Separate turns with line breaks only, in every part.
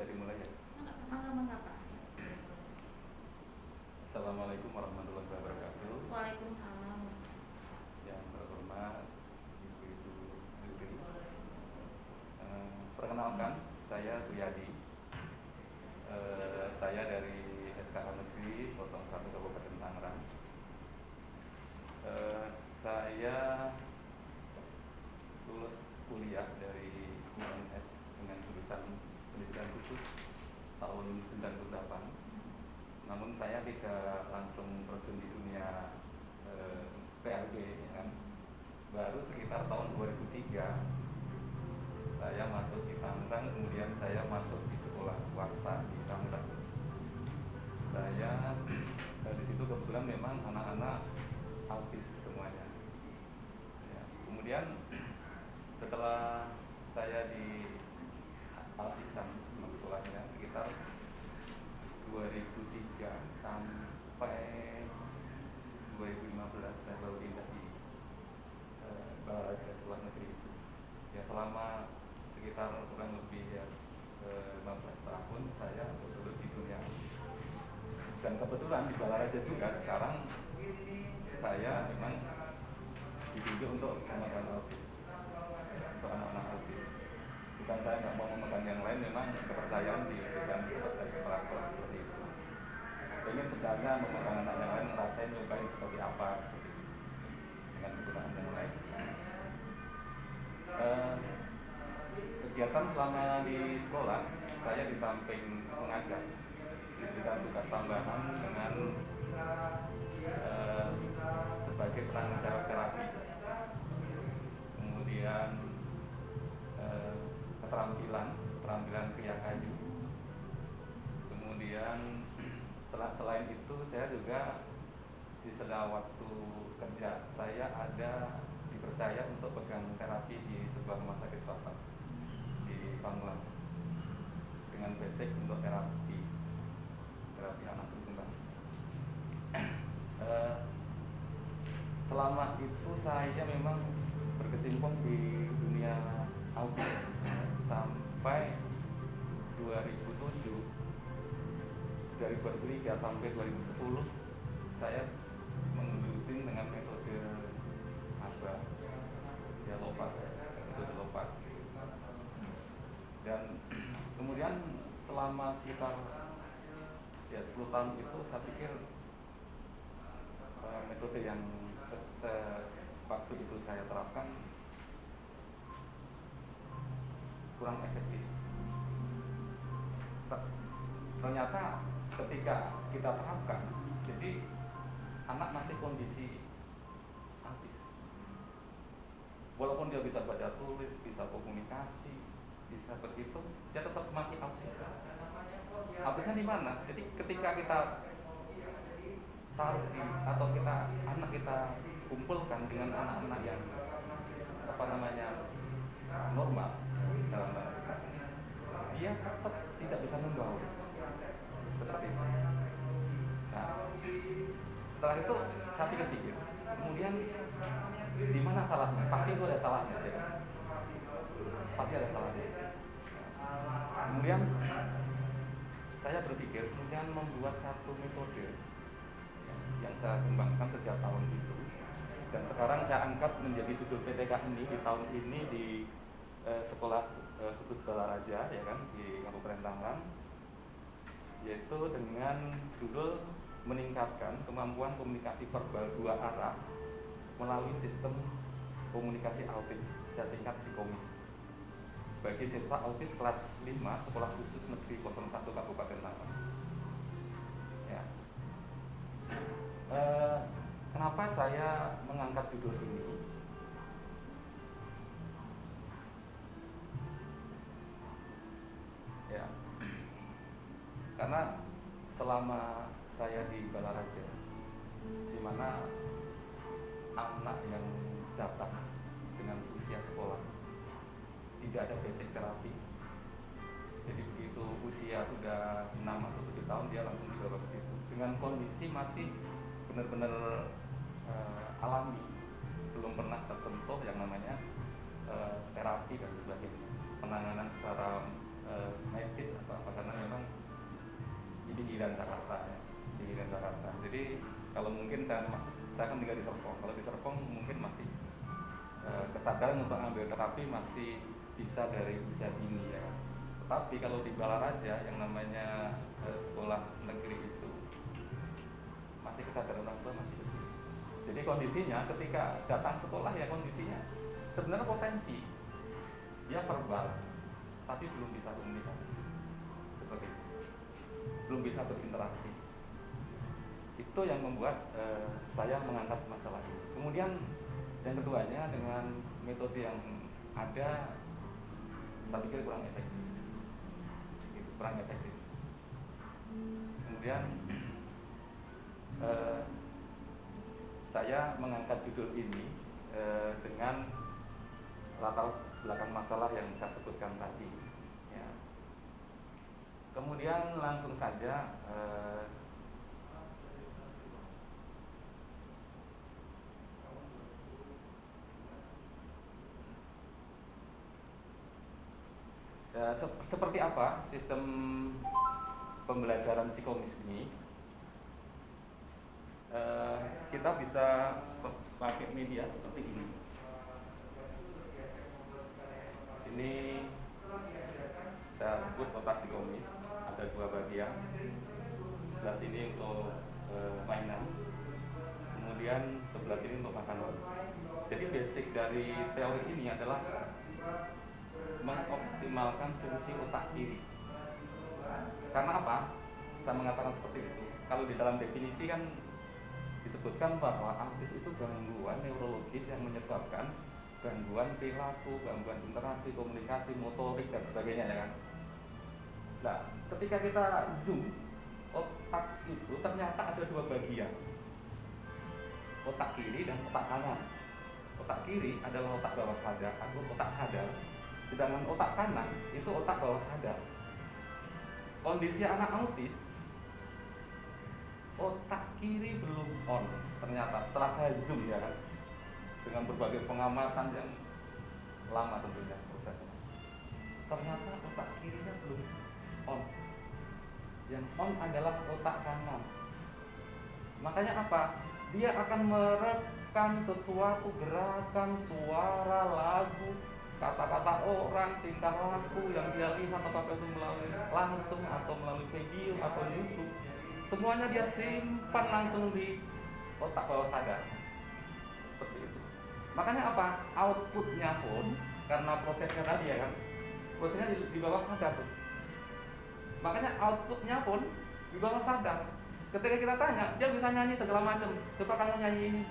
Bisa dimulai ya.
Mangga Pak.
Assalamualaikum warahmatullahi wabarakatuh.
Waalaikumsalam.
Yang terhormat Ibu-Ibu Juri. Perkenalkan, saya Suyadi. Saya dari SKA Negeri 01 Kabupaten Tangerang. Saya lulus kuliah dari UNS dengan jurusan pendidikan khusus tahun 98. Namun saya tidak langsung terjun di dunia PRB, ya kan. Baru sekitar tahun 2003 saya masuk di Tangerang, kemudian saya masuk di sekolah swasta di Tangerang. Saya di situ kebetulan memang anak-anak autis semuanya. Ya, kemudian setelah saya di autisan sekolahnya sekitar 2003 sampai 2015 saya baru pindah di Balaraja sekolah negeri itu. Ya, selama sekitar kurang lebih 15 tahun saya bergelut di dunia autis. Dan kebetulan di Balaraja juga sekarang saya memang ditunjuk untuk anak-anak autis, untuk anak-anak autis. Bukan saya nggak mau memegang yang lain, memang kepercayaan diberikan dari kepala sekolah seperti itu. Pengen sebenarnya memegang anak yang lain, ngerasain nyobain seperti apa seperti itu dengan penggunaan yang lain. Kegiatan selama di sekolah, saya di samping mengajar diberikan tugas tambahan dengan sebagai penanggung jawab terapi, kemudian keterampilan pria kayu. Kemudian selain itu saya juga di sela waktu kerja saya ada dipercaya untuk pegang terapi di sebuah rumah sakit swasta di Pamulang dengan basic untuk terapi anak berkembang. Selama itu saya memang berkecimpung di dunia autis sampai 2007. Dari 2003 sampai 2010 saya menggeluti dengan metode metode LOPAS. Dan kemudian selama sekitar 10 tahun itu saya pikir metode yang waktu itu saya terapkan kurang efektif. Ternyata ketika kita terapkan, jadi anak masih kondisi autis, walaupun dia bisa baca tulis, bisa komunikasi, bisa berhitung, dia tetap masih autis. Autisnya di mana? Jadi ketika kita taruh atau anak kita kumpulkan dengan anak-anak yang normal dalam tanda kutip, dia tetap tidak bisa membaur seperti itu. Nah, setelah itu saya pikir-pikir, kemudian di mana salahnya? Pasti itu ada salahnya, ya. Pasti ada salahnya. Kemudian saya berpikir, kemudian membuat satu metode yang saya kembangkan sejak tahun itu, dan sekarang saya angkat menjadi judul PTK ini di tahun ini di sekolah khusus Balaraja, ya kan, di Kabupaten Tangerang, yaitu dengan judul meningkatkan kemampuan komunikasi verbal dua arah melalui sistem komunikasi autis, saya singkat Psikomis, bagi siswa autis kelas 5 sekolah khusus negeri 01 Kabupaten Tangerang. Ya. Kenapa saya mengangkat judul ini? Ya, karena selama saya di Balaraja, di mana anak yang datang dengan usia sekolah tidak ada basic terapi, jadi begitu usia sudah 6 atau 7 tahun dia langsung dibawa ke situ dengan kondisi masih benar-benar alami, belum pernah tersentuh yang namanya terapi dan sebagainya, penanganan secara medis atau apakah pinggiran Jakarta, pinggiran Jakarta. Jadi kalau mungkin saya kan tinggal di Serpong. Kalau di Serpong mungkin masih kesadaran untuk ambil terapi masih bisa dari usia dini ya. Tetapi kalau di Balaraja yang namanya sekolah negeri itu masih kesadaran orang tua masih kecil. Jadi kondisinya ketika datang sekolah ya kondisinya sebenarnya potensi dia verbal tapi belum bisa komunikasi seperti itu, belum bisa berinteraksi. Itu yang membuat saya mengangkat masalah ini. Kemudian yang keduanya dengan metode yang ada saya pikir kurang efektif, itu kurang efektif. Kemudian saya mengangkat judul ini dengan latar belakang masalah yang saya sebutkan tadi ya. Kemudian langsung saja seperti apa sistem pembelajaran psikomis ini. Kita bisa pakai media seperti ini. Ini saya sebut otak psikomis, ada dua bagian. Sebelah sini untuk mainan, kemudian sebelah sini untuk makanan. Jadi basic dari teori ini adalah mengoptimalkan fungsi otak kiri. Karena apa? Saya mengatakan seperti itu. Kalau di dalam definisi kan disebutkan bahwa autis itu gangguan neurologis yang menyebabkan gangguan perilaku, gangguan interaksi, komunikasi, motorik dan sebagainya ya kan. Nah, ketika kita zoom, otak itu ternyata ada dua bagian, otak kiri dan otak kanan. Otak kiri adalah otak bawah sadar atau otak sadar, sedangkan otak kanan itu otak bawah sadar. Kondisi anak autis, otak kiri belum on ternyata setelah saya zoom ya kan, dengan berbagai pengamatan yang lama tentunya prosesnya, ternyata otak kirinya belum on. Yang on adalah otak kanan. Makanya apa? Dia akan merekam sesuatu, gerakan, suara, lagu, kata-kata orang, tingkah laku yang dia lihat, apakah itu melalui langsung atau melalui video atau YouTube. Semuanya dia simpan langsung di otak bawah sadar. Seperti itu. Makanya apa? Outputnya pun karena prosesnya tadi ya kan, prosesnya di bawah sadar tuh. Makanya outputnya pun di bawah sadar. Ketika kita tanya, dia bisa nyanyi segala macam. Coba kamu nyanyi ini,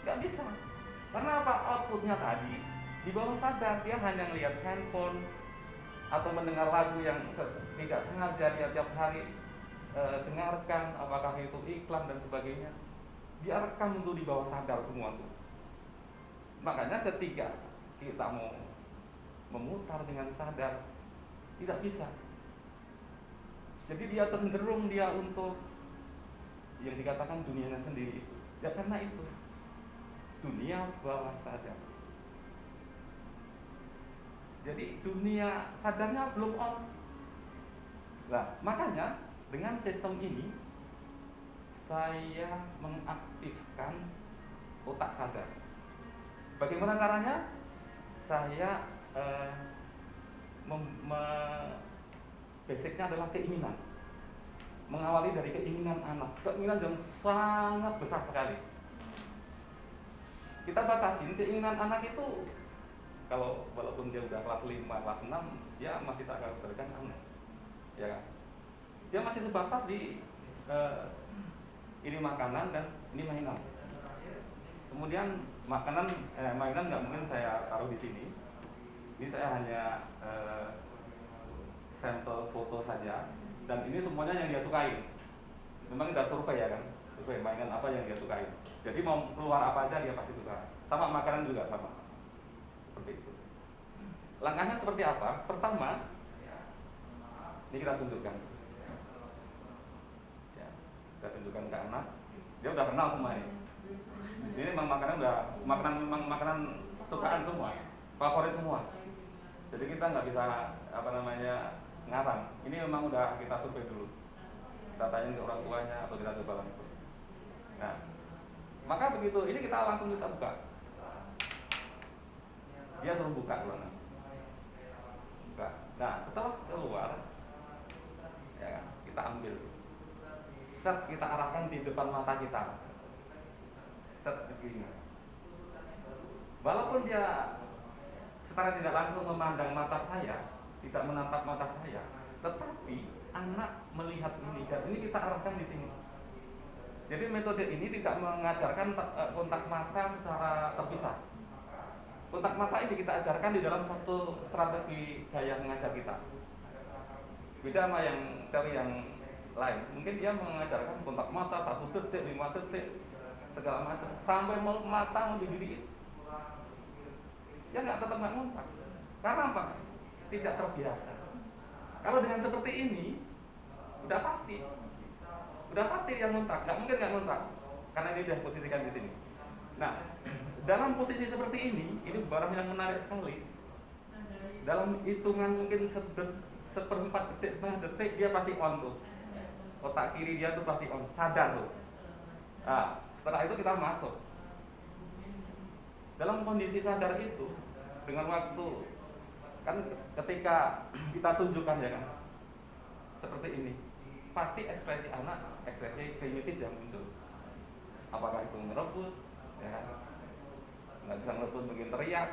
nggak bisa. Karena apa? Outputnya tadi di bawah sadar. Dia hanya lihat handphone atau mendengar lagu yang tidak sengaja dia tiap hari dengarkan, apakah itu iklan dan sebagainya, dia rekam untuk di bawah sadar semua tuh. Makanya ketika kita mau memutar dengan sadar tidak bisa. Jadi dia cenderung dia untuk yang dikatakan dunianya sendiri itu. Ya karena itu dunia bawah sadar. Jadi dunia sadarnya belum on. Nah, makanya dengan sistem ini saya mengaktifkan otak sadar. Bagaimana caranya? Saya basicnya adalah keinginan. Mengawali dari keinginan anak. Keinginan yang sangat besar sekali. Kita batasin keinginan anak itu, kalau walaupun dia udah kelas 5, kelas 6, dia masih saya kategorikan anak. Ya kan? Dia masih sebatas di ini makanan dan ini mainan. Kemudian makanan, mainan nggak mungkin saya taruh di sini. Ini saya hanya sampel foto saja. Dan ini semuanya yang dia sukai. Memang kita survei ya kan, survei mainan apa yang dia sukai. Jadi mau keluar apa aja dia pasti suka. Sama makanan juga sama. Seperti itu. Langkahnya seperti apa? Pertama, ini kita tunjukkan. Ya, kita tunjukkan ke anak. Dia udah kenal semua ini. Ini memang makanan sukaan semua, favorit semua. Jadi kita nggak bisa ngarang. Ini memang udah kita survei dulu. kita tanya ke orang tuanya atau kita coba langsung. Nah, maka begitu ini kita langsung kita buka. Dia suruh buka dulu. Buka. Nah, setelah keluar, ya kan, kita ambil. Set kita arahkan di depan mata kita. Set begini. Walaupun dia secara tidak langsung memandang mata saya, tidak menatap mata saya, tetapi anak melihat ini dan ini kita arahkan di sini. Jadi metode ini tidak mengajarkan kontak mata secara terpisah. Kontak mata ini kita ajarkan di dalam satu strategi gaya mengajar kita. Beda sama yang teori yang lain. Mungkin dia mengajarkan kontak mata 1 detik, 5 detik, segala macam, sampai mata mau digigit. Dia tetap nggak kontak. Karena apa? Tidak terbiasa. Kalau dengan seperti ini, udah pasti yang kontak. Nggak mungkin nggak kontak, karena ini sudah posisikan di sini. Nah, dalam posisi seperti ini barang yang menarik sekali. Dalam hitungan mungkin seperempat detik, setengah detik, dia pasti on tuh. Otak kiri dia tuh pasti on, sadar tuh. Nah, setelah itu kita masuk. Dalam kondisi sadar itu, dengan waktu kan ketika kita tunjukkan ya kan, seperti ini, pasti ekspresi anak, ekspresi primitif yang muncul. Apakah itu merebut, ya kan? Nggak bisa merebut, mungkin teriak,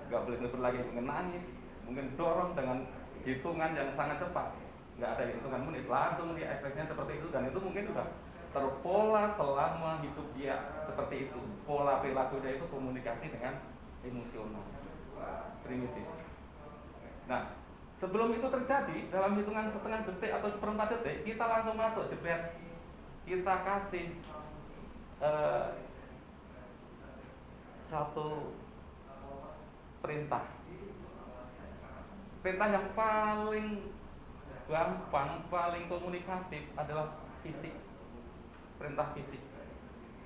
nggak boleh merebut lagi, mungkin nangis, mungkin dorong dengan hitungan yang sangat cepat, nggak ada hitungan menit, langsung dia ekspresinya seperti itu, dan itu mungkin sudah terpola selama hidup dia seperti itu. Pola perilaku dia itu komunikasi dengan emosional, primitif. Nah, sebelum itu terjadi, dalam hitungan setengah detik atau seperempat detik, kita langsung masuk, jebret. Kita kasih satu perintah yang paling gampang, paling komunikatif adalah fisik. Perintah fisik.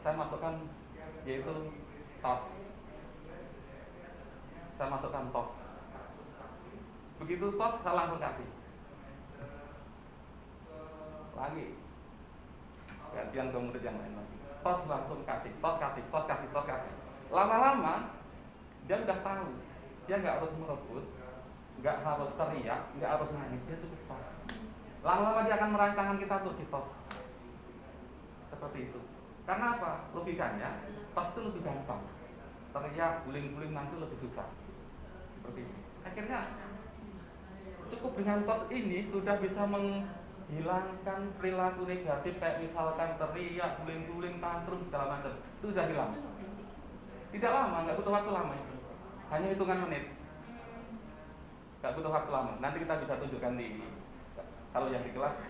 Saya masukkan yaitu tos. Saya masukkan tos. Begitu tos, saya langsung kasih. Lagi. Gantian ke murid yang lain lagi. Tos langsung kasih, tos kasih. Lama-lama dia udah tahu. Dia nggak harus merebut, nggak harus teriak, nggak harus nangis, dia cukup tos. Lama-lama dia akan meraih tangan kita untuk ditos. Seperti itu. Karena apa? Logikanya, tos itu lebih gampang. Teriak, guling-guling, nangis lebih susah. Seperti itu. Akhirnya cukup dengan tos ini sudah bisa menghilangkan perilaku negatif, kayak misalkan teriak, guling-guling, tantrum, segala macam. Itu sudah hilang. Tidak lama, nggak butuh waktu lama itu. Hanya hitungan menit. Nggak butuh waktu lama. Nanti kita bisa tunjukkan kalau yang di kelas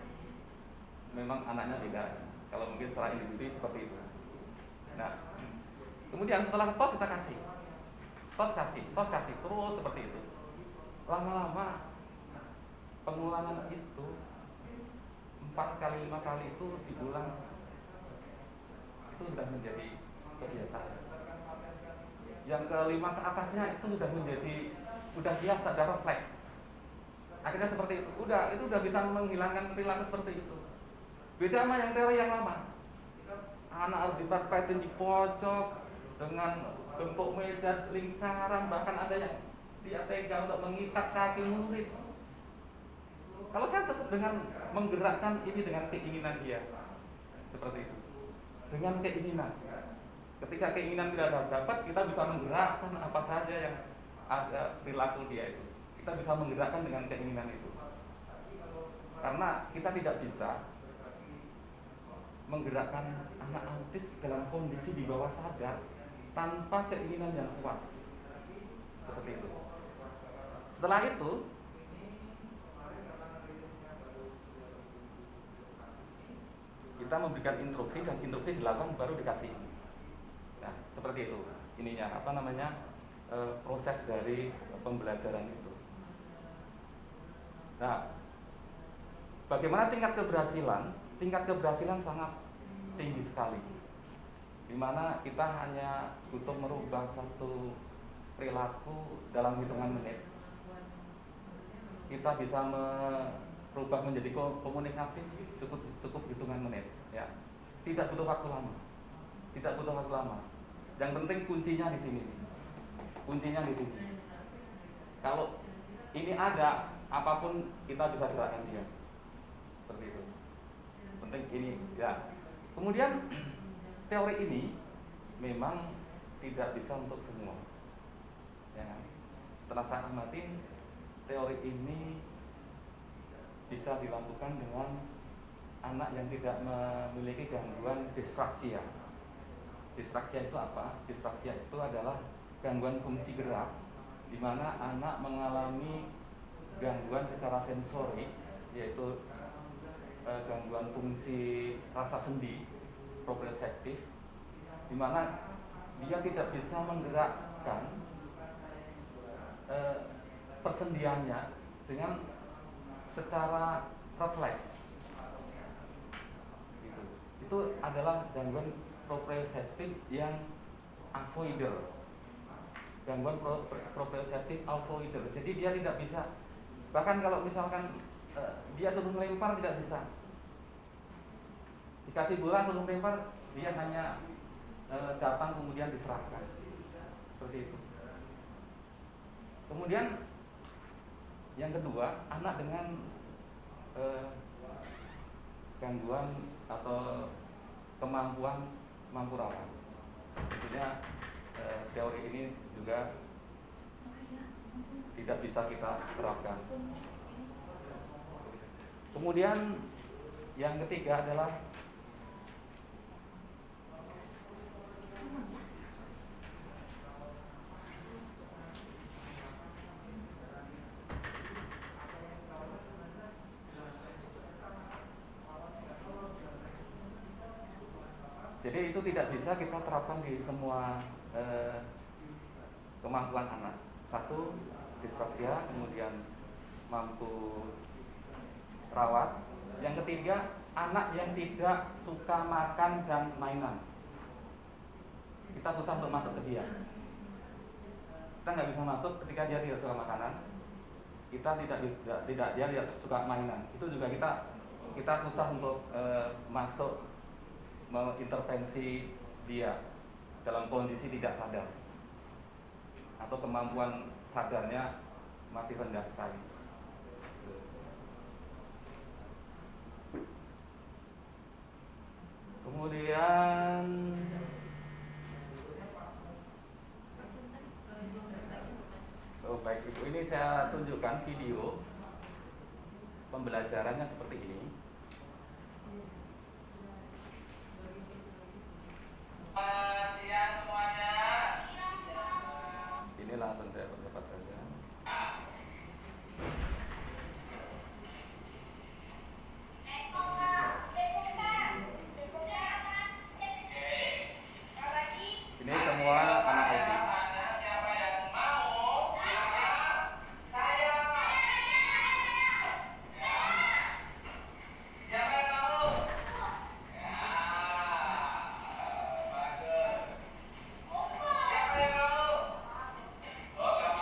memang anaknya beda. Kalau mungkin secara individu seperti itu. Nah, kemudian setelah tos kita kasih, terus seperti itu. Lama-lama pengulangan itu 4 kali 5 kali itu diulang, itu sudah menjadi kebiasaan. Yang kelima ke atasnya itu sudah biasa, sudah refleks. Akhirnya seperti itu. Itu udah bisa menghilangkan perilaku seperti itu. Beda sama yang teori yang lama. Anak harus dipepetin di pojok dengan bentuk meja lingkaran, bahkan ada yang dia pegang untuk mengikat kaki murid. Kalau saya cukup dengan menggerakkan ini dengan keinginan dia, seperti itu. Dengan keinginan. Ketika keinginan tidak dapat, kita bisa menggerakkan apa saja yang ada perilaku dia itu. Kita bisa menggerakkan dengan keinginan itu. Karena kita tidak bisa menggerakkan anak autis dalam kondisi di bawah sadar tanpa keinginan yang kuat. Seperti itu. Setelah itu, kita memberikan instruksi, dan instruksi dilakukan baru dikasih. Nah, seperti itu. Ininya proses dari pembelajaran itu. Nah, bagaimana tingkat keberhasilan? Tingkat keberhasilan sangat tinggi sekali, dimana kita hanya butuh merubah satu perilaku dalam hitungan menit. Kita bisa rubah menjadi komunikatif cukup cukup hitungan menit, ya. Tidak butuh waktu lama. Tidak butuh waktu lama. Yang penting kuncinya di sini. Kuncinya di sini. Kalau ini ada, apapun kita bisa gerakkan dia. Seperti itu. Penting ini, ya. Kemudian teori ini memang tidak bisa untuk semua. Ya. Setelah saya amatin, teori ini bisa dilakukan dengan anak yang tidak memiliki gangguan disfraksia. Disfraksia itu apa? Disfraksia itu adalah gangguan fungsi gerak, di mana anak mengalami gangguan secara sensori, yaitu gangguan fungsi rasa sendi, proprioseptif, di mana dia tidak bisa menggerakkan persendiannya dengan secara refleks. Gitu. Itu adalah gangguan proprioseptif yang avoider. Gangguan proprioseptif avoider. Jadi dia tidak bisa, bahkan kalau misalkan dia suruh melempar tidak bisa. Dikasih bola suruh melempar, dia hanya datang kemudian diserahkan. Seperti itu. Kemudian yang kedua, anak dengan gangguan atau kemampuan mampu rawat. Tentunya teori ini juga tidak bisa kita terapkan. Kemudian yang ketiga adalah jadi itu tidak bisa kita terapkan di semua kemampuan anak. Satu, disfraksia, kemudian mampu rawat. Yang ketiga, anak yang tidak suka makan dan mainan. Kita susah untuk masuk ke dia. Kita nggak bisa masuk ketika dia tidak suka makanan. Kita dia tidak suka mainan. Itu juga kita susah untuk masuk mengintervensi dia dalam kondisi tidak sadar atau kemampuan sadarnya masih rendah sekali. Kemudian baik Ibu, ini saya tunjukkan video pembelajarannya seperti ini. Siang semuanya. Ini langsung saya percepat saja. Ini semua anak autis. Siapa yang mau? Saya. Siapa yang mau? Ya. Bagus. Siapa yang mau? Oh,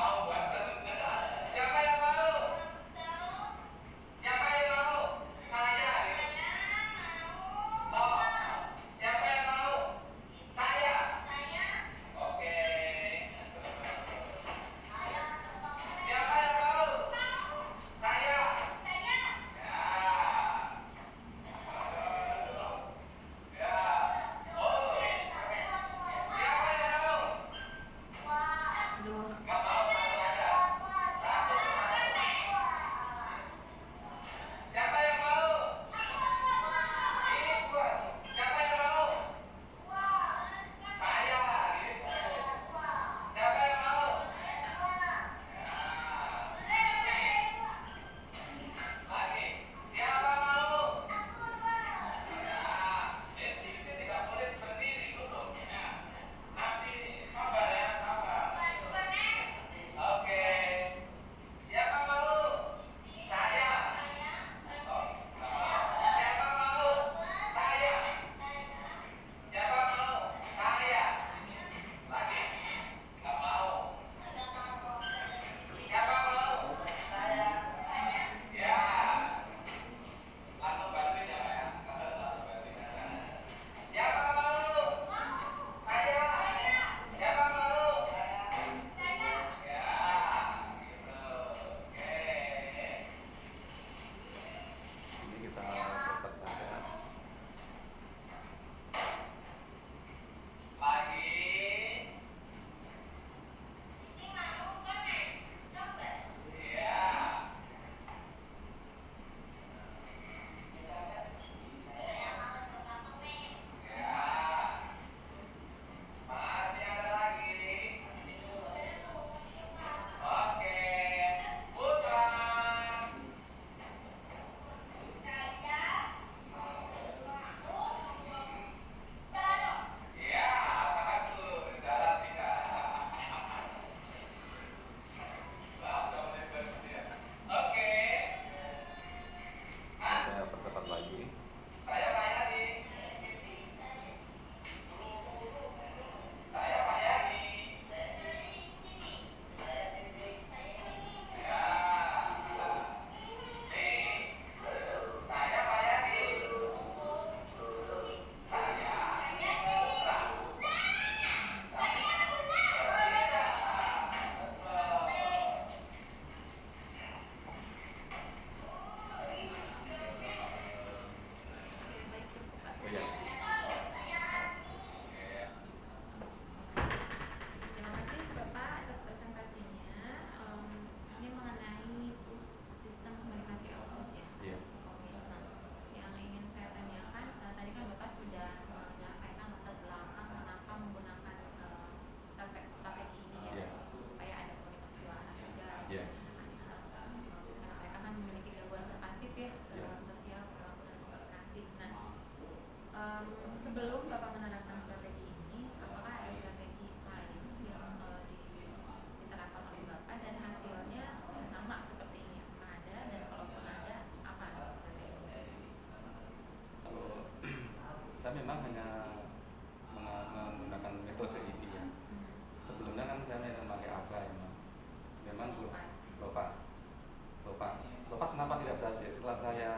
setelah saya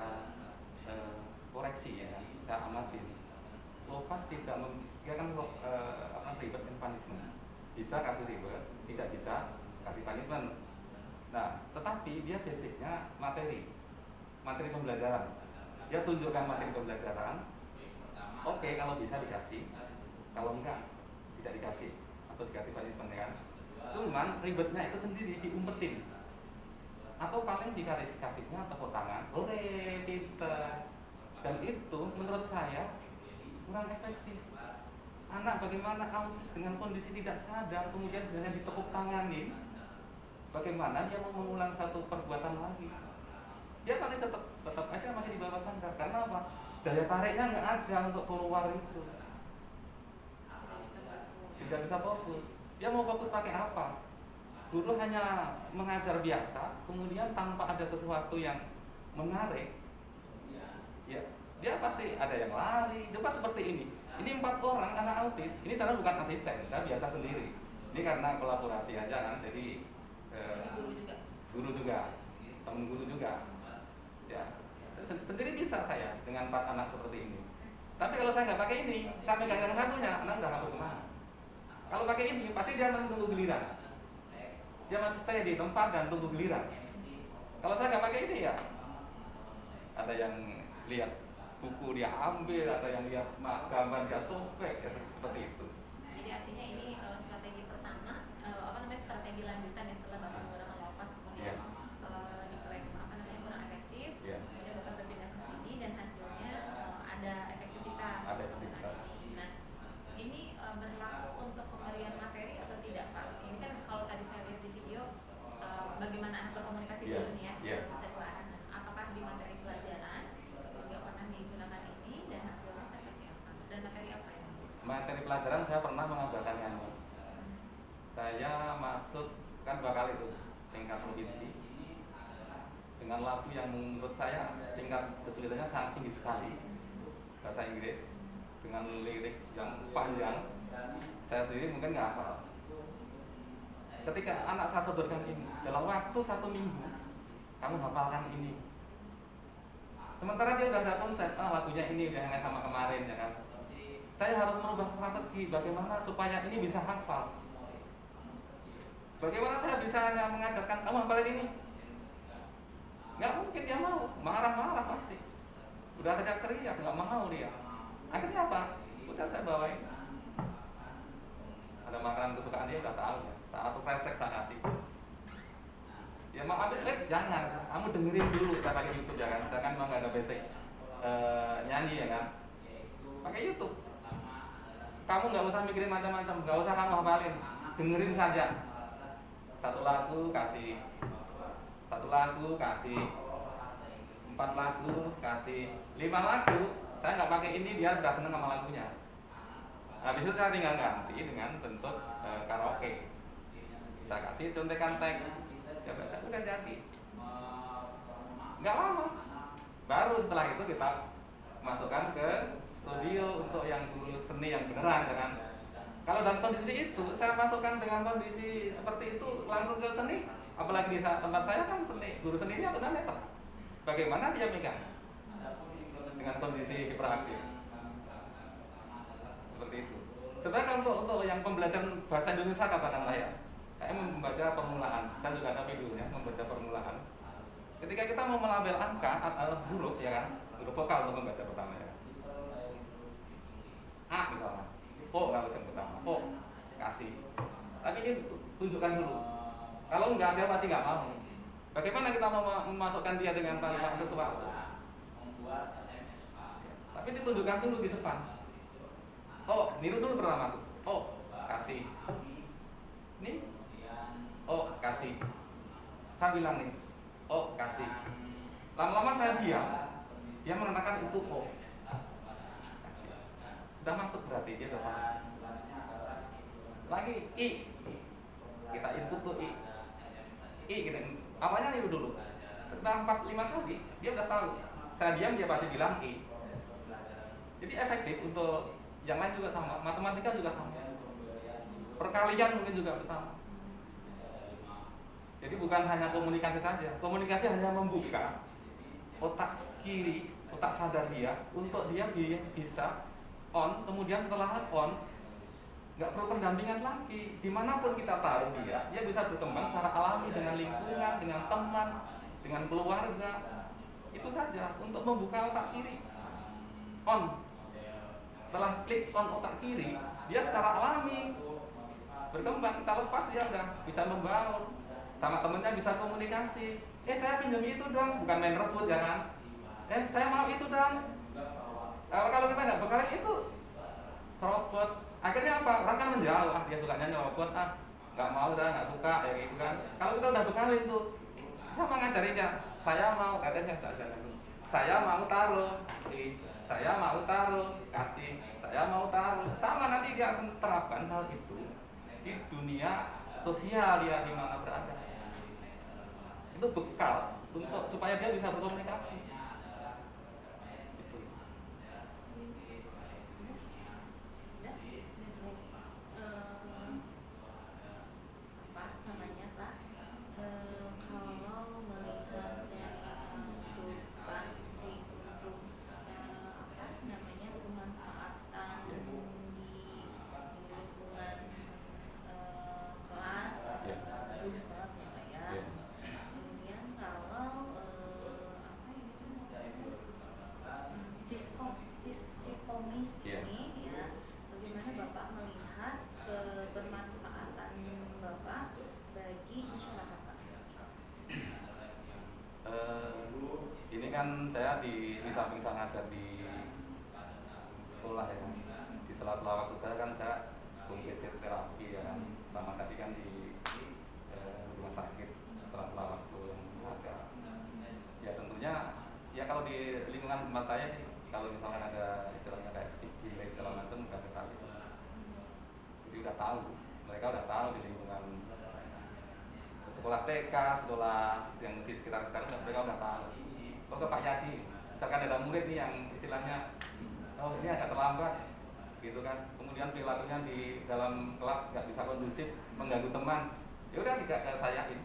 koreksi ya, saya amatin, Lovas tidak dia kan reward and punishment, bisa kasih reward, tidak bisa kasih punishment. Nah, tetapi dia basicnya materi pembelajaran. Dia tunjukkan materi pembelajaran. Oke, kalau bisa dikasih, kalau enggak tidak dikasih atau dikasih punishment kan. Cuman ribetnya itu sendiri diumpetin. Atau paling dikasihnya tepuk tangan, hore, pinter. Dan itu menurut saya kurang efektif. Anak bagaimana autis dengan kondisi tidak sadar kemudian hanya ditepuk tanganin, bagaimana dia mau mengulang satu perbuatan lagi? Dia pasti tetap aja masih di bawah sadar. Karena apa? Daya tariknya nggak ada untuk keluar itu. Tidak bisa fokus. Dia mau fokus pakai apa? Guru hanya mengajar biasa, kemudian tanpa ada sesuatu yang menarik. Ya, dia pasti ada yang lari. Coba seperti ini. Ini 4 orang anak autis. Ini saya bukan asisten, saya biasa sendiri. Ini karena kolaborasi aja kan. Jadi guru juga, temen guru juga. Ya, sendiri bisa saya dengan 4 anak seperti ini. Tapi kalau saya nggak pakai ini, saya megang yang satunya, anak udah nggak tahu kemana. Kalau pakai ini, pasti dia masih tunggu giliran. Dia masih stay di tempat dan tunggu giliran. Kalau saya nggak pakai ini ya, ada yang lihat buku dia ambil, ada yang lihat gambar dia sobek, ya, seperti itu.
Jadi artinya ini strategi pertama, strategi lanjutan ya setelah Bapak menggunakan Lovas kemudian kurang efektif, kemudian Bapak berpindah ke sini dan hasilnya ada efektivitas.
Ada efektivitas.
Nah, ini berlaku untuk pemberian materi atau tidak, Pak? Ini kan kalau tadi saya lihat di video bagaimana anak berkomunikasi dulu nih ya, bisa 2 arah. Nah, apakah di materi pelajaran juga pernah digunakan ini dan hasilnya seperti apa? Dan materi apa ya?
Materi pelajaran saya pernah mengajarkan nyanyi. Saya masuk kan 2 kali tuh tingkat provinsi dengan lagu yang menurut saya tingkat kesulitannya sangat tinggi sekali, bahasa Inggris dengan lirik yang panjang. Saya sendiri mungkin nggak hafal. Ketika anak saya sodorkan ini dalam waktu 1 minggu, kamu hafalkan ini. Sementara dia udah ada konsep, lagunya ini udah yang sama kemarin ya kan. Saya harus merubah strategi bagaimana supaya ini bisa hafal. Bagaimana saya bisa hanya mengajarkan kamu hafalin ini? Nggak mungkin dia mau, marah-marah pasti. Udah teriak-teriak, nggak mau dia. Akhirnya apa? Udah saya bawain. Ada makanan kesukaan dia udah tahu ya. Satu kresek saya kasih. Ya mau ambil, jangan. Kamu dengerin dulu, kita pakai YouTube ya kan. Kita kan memang nggak ada basic nyanyi ya kan. Pakai YouTube. Kamu nggak usah mikirin macam-macam, nggak usah kamu hafalin, dengerin saja. 1 lagu kasih, 1 lagu kasih, 4 lagu kasih, 5 lagu. Saya nggak pakai ini, dia sudah seneng sama lagunya. Habis itu saya tinggal ganti dengan bentuk karaoke. Saya kasih contekan teks, ya baca udah jadi. Nggak lama. Baru setelah itu kita masukkan ke studio untuk yang guru seni yang beneran kan. Kalau dalam kondisi itu saya masukkan dengan kondisi seperti itu langsung ke seni, apalagi di tempat saya kan seni, guru seninya tunanetra. Bagaimana dia megang dengan kondisi hiperaktif seperti itu. Sebenarnya untuk yang pembelajaran bahasa Indonesia katakanlah ya, saya membaca permulaan, saya juga ada videonya membaca permulaan. Ketika kita mau melabel angka atau huruf ya kan, huruf vokal untuk membaca pertama ya. A misalnya, O kalau yang pertama, O kasih. Tapi ini tunjukkan dulu. Kalau enggak dia pasti nggak mau. Bagaimana kita mau memasukkan dia dengan tanpa sesuatu? Tapi ditunjukkan dulu di depan. O, niru dulu pertama tuh. O kasih. Nih, O kasih. Saya bilang nih, O kasih. Lama-lama saya diam. Dia menandakan itu O. Udah masuk berarti dia udah paham. Lagi I, kita input tuh I kita awalnya niru dulu. Setelah 4-5 kali dia udah tahu. Saya diam dia pasti bilang I. Jadi efektif untuk yang lain juga sama, matematika juga sama, perkalian mungkin juga sama. Jadi bukan hanya komunikasi saja, komunikasi hanya membuka otak kiri, otak sadar dia untuk dia bisa on, kemudian setelah on nggak perlu pendampingan lagi. Dimanapun kita taruh dia bisa berkembang secara alami dengan lingkungan, dengan teman, dengan keluarga. Itu saja untuk membuka otak kiri. On. Setelah klik on otak kiri, dia secara alami berkembang. Kita lepas dia udah bisa membangun, sama temennya bisa komunikasi. Saya pinjam itu dong, bukan main rebut ya kan. Saya mau itu dong. Kalau kita nggak bekalin itu serobot. Akhirnya apa? Orang kan menjauh, dia sukanya nyerobot, nggak mau dah, nggak suka ya gitu kan. Kalau kita udah bekalin tuh, sama ngajarinya, saya mau, katanya saya mau taruh, saya mau taruh, kasih, saya mau taruh. Sama nanti dia akan terapkan hal itu di dunia sosial dia di mana berada. Itu bekal untuk supaya dia bisa berkomunikasi. Gitu.
Kalau melihat dari substansi untuk pemanfaatan di lingkungan kelas, bagus banget ya Pak ya. Kemudian kalau siskomis ini ya, bagaimana Bapak melihat kebermanfaatan Bapak bagi masyarakat Pak?
Ini kan saya di samping saya ngajar di sekolah ya, di sela-sela waktu saya kan saya visit terapi ya kan, sama tadi kan di rumah sakit sela-sela waktu yang ada. Ya tentunya ya kalau di lingkungan tempat saya sih, kalau misalkan ada istilahnya kayak speech delay segala macam udah kesal. Jadi udah tahu, mereka udah tahu di lingkungan sekolah TK, sekolah yang di sekitar-sekitar mereka udah tahu. Ke Pak Yadi, misalkan ada murid nih yang istilahnya, ini agak terlambat, gitu kan. Kemudian perilakunya di dalam kelas nggak bisa kondusif, mengganggu teman, ya udah tidak sayain.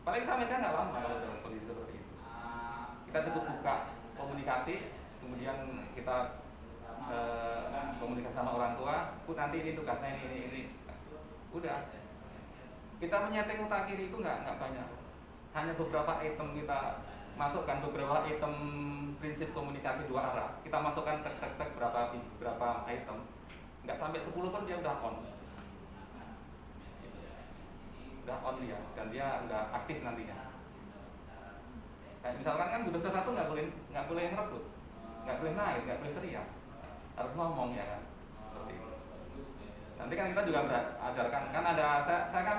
Paling sampaikan nggak lama kalau dalam kondisi seperti itu. Kita cukup buka komunikasi, kemudian kita komunikasi sama orang tua, nanti ini tugasnya ini. Udah. Kita menyeting otak kiri itu nggak banyak. Hanya beberapa item kita masukkan, beberapa item prinsip komunikasi dua arah. Kita masukkan tek berapa item. Nggak sampai 10 pun dia udah on. Udah on dia, dan dia udah aktif nantinya. Kayak misalkan kan butuh sesuatu nggak boleh ngerebut, nggak boleh nangis, nggak boleh teriak, harus ngomong ya kan. Nanti kan kita juga berajarkan, kan ada saya kan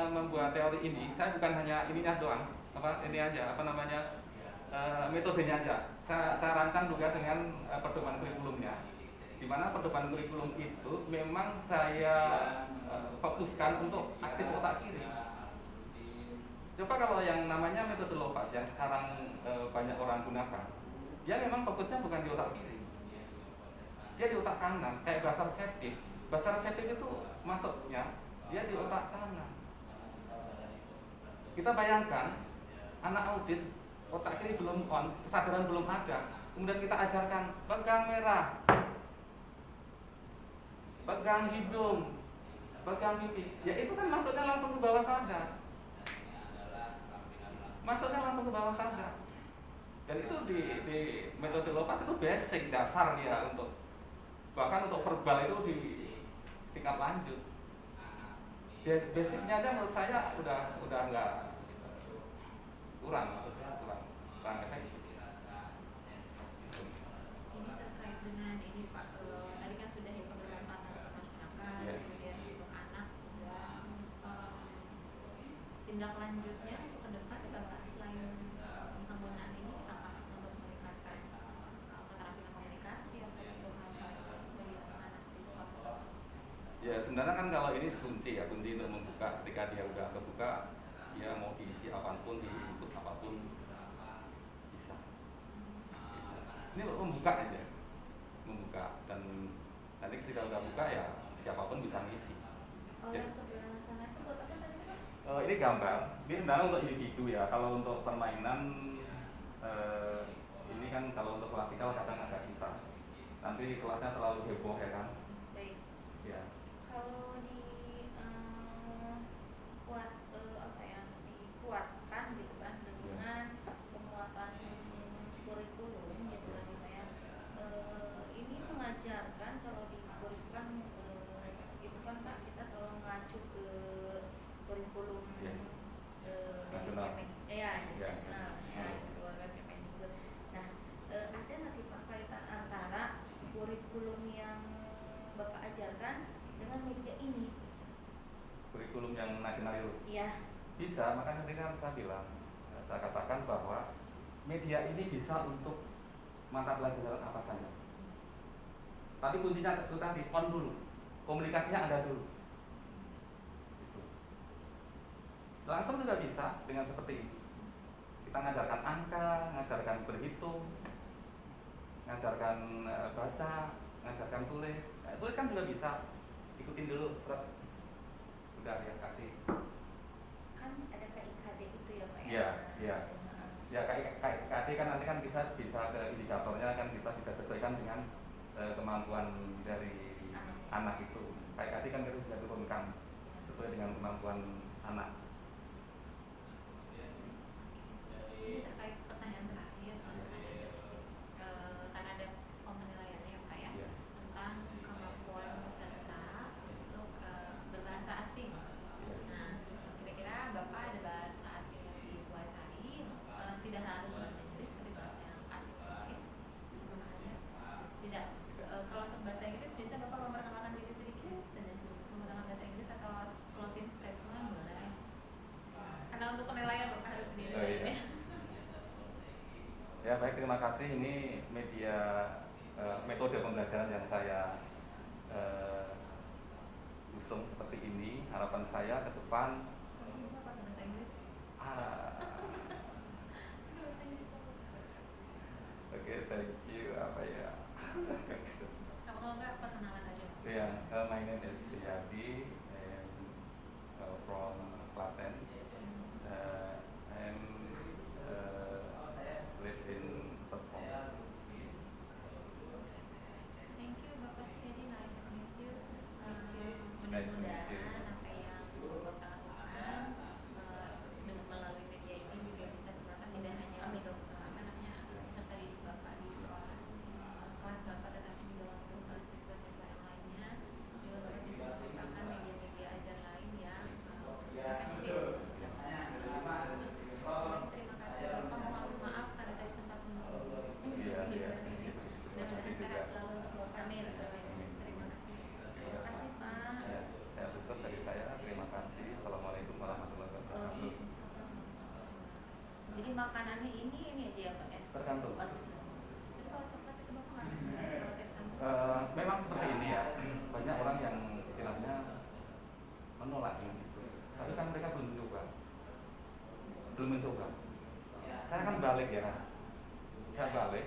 membuat teori ini, saya bukan hanya ininya doang, metodenya aja. Saya rancang juga dengan pedoman kurikulumnya. Di mana pedoman kurikulum itu memang saya fokuskan untuk aktif otak kiri. Coba kalau yang namanya metode Lovaas yang sekarang banyak orang gunakan, dia memang fokusnya bukan di otak kiri, dia di otak kanan, kayak bahasa reseptif. Bahasa reseptif itu masuknya dia di otak kanan. Kita bayangkan anak autis, otak kiri belum on, kesadaran belum ada. Kemudian kita ajarkan pegang merah, pegang hidung, pegang pipi. Ya itu kan masuknya langsung ke bawah sadar. Dan itu di metode Lovaas itu basic, dasar dia untuk, bahkan untuk verbal itu di tingkat lanjut. Basicnya aja menurut saya udah nggak, kurang efektif.
Ini terkait dengan ini Pak, tadi kan sudah ya kebermanfaatan untuk masyarakat, kemudian untuk anak, dan tindak lanjutnya untuk ke depan Bapak selain penggunaan ini apa untuk meningkatkan keterampilan komunikasi atau untuk hal-hal bagi anak-anak di sekolah?
Ya sebenarnya kan kalau ini kunci untuk membuka. Ketika dia udah kebuka, dia mau diisi apapun, di input apapun bisa. Ini membuka aja, dan nanti ketika udah buka ya siapapun bisa ngisi.
Kalau yang sebelah sana itu buat apa tadi Pak?
Ini gambar, ini sebenarnya untuk individu ya. Kalau untuk permainan ini kan kalau untuk klasikal kadang agak susah. Nanti kelasnya terlalu heboh ya kan?
Baik.
Ya.
Kalau di dikuatkan gitu kan dengan penguatan kurikulum gitu kan ya. Ini mengajarkan kalau di kurikulum itu kan Pak kita selalu mengacu ke kurikulum
nasional.
Nasional ya, keluar Kemendikbud. Nah, ada nggak sih Pak kaitan antara kurikulum yang Bapak ajarkan dengan media ini?
Kurikulum yang nasional itu?
Iya.
Bisa, makanya tadi kan saya bilang, saya katakan bahwa media ini bisa untuk mata pelajaran apa saja. Tapi kuncinya itu tadi, on dulu, komunikasinya ada dulu. Gitu. Langsung juga bisa dengan seperti ini. Kita ngajarkan angka, ngajarkan berhitung, ngajarkan baca, ngajarkan tulis. Nah, tulis kan juga bisa, ikutin dulu, udah ya kasih.
Kan ada KIKD itu ya Pak ya?
Iya, iya. Ya KIKD kan nanti kan bisa ke indikatornya kan kita bisa sesuaikan dengan kemampuan dari anak itu. KIKD kan kita bisa turunkan sesuai dengan kemampuan anak.
Ini terkait pertanyaan terakhir, karena ada penilaiannya ya Pak ya, tentang kemampuan peserta untuk berbahasa asing. Nah, kira-kira Bapak ada bahasa asing yang dikuasai, tidak harus bahasa Inggris, tapi bahasa yang asing lain, tidak. Kalau untuk bahasa Inggris bisa Bapak memperkenalkan diri sedikit saja menggunakan bahasa Inggris atau closing statement boleh. Karena untuk penilaian Bapak harus sendiri.
Ya baik, terima kasih. Ini media metode pembelajaran yang saya usung seperti ini. Harapan saya ke depan.
Bahasa Inggris.
Oke, thank you. Apa ya?
Kalau enggak perkenalan aja.
Yeah, my name is Yadi and from Klaten. And live in Serpong.
Thank you Bapak Setiadi, nice to meet you.
Mudah-mudahan
apa yang Bapak lakukan dengan melalui media ini juga bisa bermanfaat tidak hanya untuk peserta didik Bapak di sekolah kelas Bapak, tetapi juga untuk siswa-siswa yang lainnya. Juga Bapak bisa menggunakan media-media ajar lain yang efektif untuk anak-anak khusus. Terima kasih Bapak, mohon maaf karena tadi sempat menunggu. Mudah-mudahan sehat selalu untuk Bapak. Amin. Terima kasih. Terima kasih Pak.
Ya, saya tutup dari saya. Terima kasih. Assalamualaikum warahmatullahi wabarakatuh.
Jadi makanannya ini aja ya Pak ya?
Tergantung.
Tapi kalau coklat itu Bapak nggak bisa?
Memang seperti ini ya. Banyak orang yang istilahnya menolak dengan itu. Tapi kan mereka belum mencoba. Saya kan balik ya kan. Saya balik.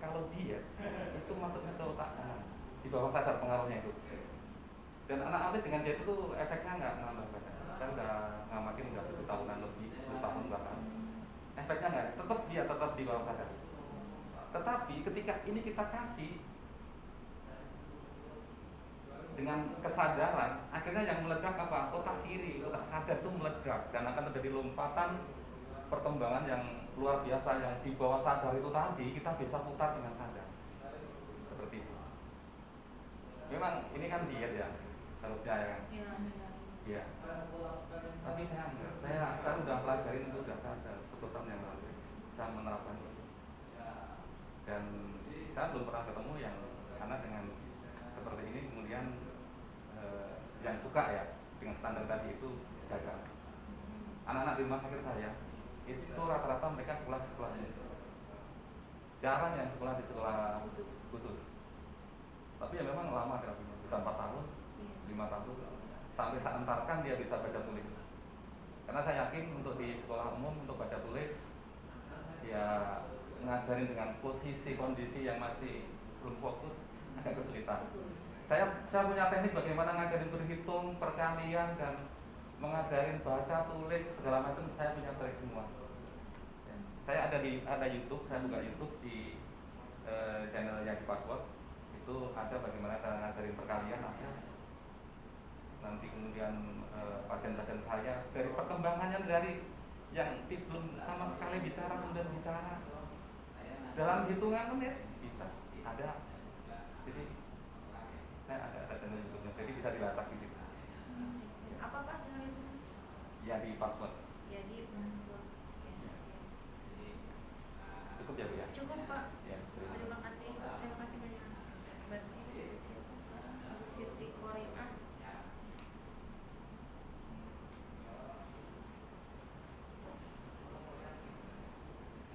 Kalau diet itu masuknya ke otak kanan, di bawah sadar pengaruhnya itu. Dan anak autis dengan diet itu efeknya nggak nambah banyak. Saya udah ngamatin udah 7 tahunan lebih, 10 tahun bahkan. Efeknya nggak, tetap di bawah sadar. Tetapi ketika ini kita kasih dengan kesadaran, akhirnya yang meledak apa? Otak kiri, otak sadar itu meledak dan akan terjadi lompatan perkembangan yang luar biasa yang di bawah sadar itu tadi kita bisa putar dengan sadar seperti itu. Memang ini kan diet ya harusnya ya kan. Iya. Tapi saya enggak. Saya udah pelajarin itu udah sadar 10 tahun yang lalu saya menerapkan itu. Dan saya belum pernah ketemu yang anak dengan seperti ini kemudian yang suka ya dengan standar tadi itu gagal. Anak-anak di rumah sakit saya itu rata-rata mereka sekolah ini. Jarang yang sekolah di sekolah khusus. Tapi ya memang lama terapinya, bisa 4 tahun, 5 tahun. Sampai saya antarkan dia bisa baca tulis. Karena saya yakin untuk di sekolah umum untuk baca tulis ya ngajarin dengan posisi kondisi yang masih belum fokus agak kesulitan. Saya punya teknik bagaimana ngajarin berhitung, perkalian dan mengajarin baca, tulis segala macam, saya punya trik semua. Saya ada YouTube, saya buka YouTube di channelnya di Password. Itu ada bagaimana cara ngajarin perkalian ada. Nanti kemudian pasien-pasien saya dari perkembangannya dari yang belum sama sekali bicara kemudian bicara dalam hitungan menit bisa ada. Jadi saya ada channel YouTube-nya, jadi bisa dilacak di situ.
Apa Pak channel itu?
Ya di Password.
Ya di Password.
Cukup ya Bu ya?
Cukup Pak.
Ya, terima kasih.
Terima